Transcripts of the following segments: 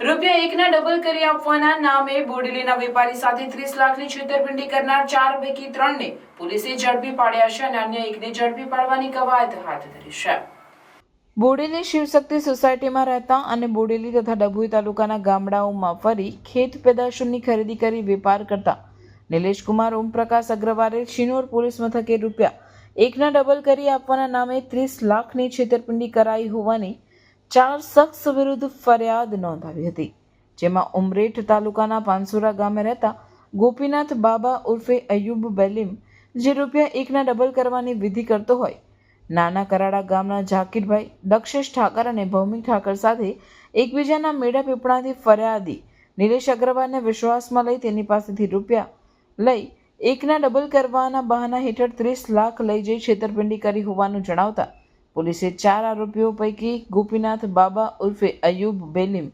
રૂપિયા 1ના ડબલ કરી આપવાના નામે બોડેલીના વેપારી સાથે 30 લાખની છેતરપિંડી કરનાર 4 પૈકી 3ને પોલીસે ઝડપી પાડ્યા છે અને અન્ય એકને ઝડપી પાડવાની કવાયત હાથ ધરી છે। બોડેલી શિવશક્તિ સોસાયટીમાં રહેતા અને બોડેલી તથા ડભોઈ તાલુકાના ગામડાઓમાં ફરી ખેત પેદાશોની ખરીદી કરી વેપાર કરતા નિલેશ કુમાર ઓમપ્રકાશ અગ્રવાલે શિનોર પોલીસ મથકે રૂપિયા 1ના ડબલ કરી આપવાના નામે 30 લાખની છેતરપિંડી કરાઈ હોવાની 4 શખ્સ વિરુદ્ધ ફરિયાદ નોંધાવી હતી, જેમાં ઉમરેઠ તાલુકાના પાનસુરા ગામે રહેતા ગોપીનાથ બાબા ઉર્ફે અયુબ બેલીમ, જે રૂપિયા 1ના ડબલ કરવાની વિધિ કરતો હોય, નાના કરાડા ગામના ઝાકીરભાઈ, દક્ષેશ ઠાકર અને ભૌમિક ઠાકર સાથે એકબીજાના મેળા પીપળાથી ફરિયાદી નિલેશ અગ્રવાલને વિશ્વાસમાં લઈ તેની પાસેથી રૂપિયા લઈ 1ના ડબલ કરવાના બહાના હેઠળ 30 લાખ લઈ જઈ છેતરપિંડી કરી હોવાનું જણાવતા પોલીસે 4 આરોપીઓ પૈકી ગોપીનાથ બાબા ઉર્ફે અયુબ બેલીમ,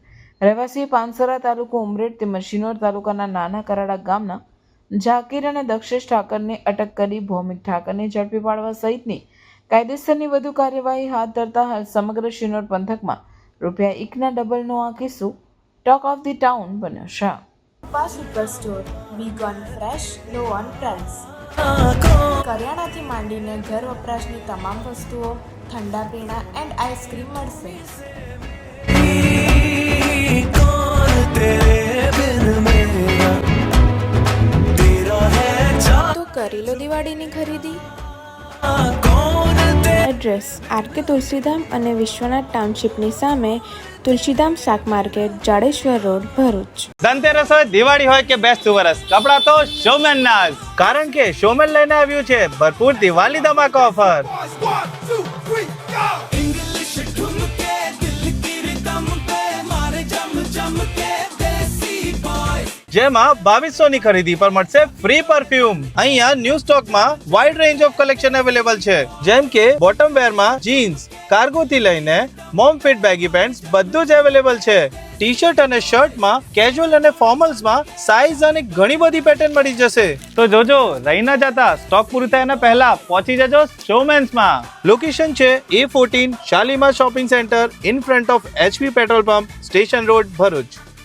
રહેવાસી પાનસરા તાલુકો ઉમરેઠ તેમજ શિનોર તાલુકાના નાના કરાડા ગામના ઝાકીર અને દક્ષેશ ઠાકરને અટક કરી ભૌમિક ઠાકરને ઝડપી પાડવા સહિતની કાયદેસરની વધુ કાર્યવાહી હાથ ધરતા હાલ સમગ્ર શિનોર પંથકમાં રૂપિયા 1ના ડબલનો આ કિસ્સો ટોક ઓફ ધી ટાઉન બન્યો છે। Kripa super store, big on fresh, low on price. કરિયાણાથી માંડીને ઘર વપરાશની તમામ વસ્તુઓ, ઠંડા પીણા એન્ડ આઈસ્ક્રીમ મળશે। તો કરી લો દિવાળીની ખરીદી। એડ્રેસ આરકે તુલસીધામ અને વિશ્વનાથ ટાઉનશીપની સામે, તુલસીધામ શાક માર્કેટ, જાડેશ્વર રોડ, ભરૂચ। ધનતેરસ હોય, દિવાળી હોય કે બેસતું વરસ, કપડા તો શોમેન ના જ, કારણ કે શોમેન લઈને આવ્યું છે ભરપૂર દિવાળી ધમાકા ઓફર। જેમાં 2200 ની ખરીદી પર મળશે ફ્રી પરફ્યુમ। અહીંયા ન્યૂ સ્ટોકમાં wide range of collection available છે, જેમ કે બોટમ વેરમાં જીન્સ, કાર્ગો થી લઈને મોમ ફિટ બેગી પેન્ટ્સ બધું જ અવેલેબલ છે। ટી શર્ટ અને શર્ટમાં, કેઝ્યુઅલ અને ફોર્મલ્સમાં સાઇઝ અને ઘણી બધી પેટર્ન મળી જશે। તો જોજો, રહી ના જતા, સ્ટોક પૂરું થાય એના પહેલા પહોંચી જજો શોમેન્સમાં। લોકેશન છે A14 Shalimar shopping centre in front of HP petrol pump, station road, Bharuch.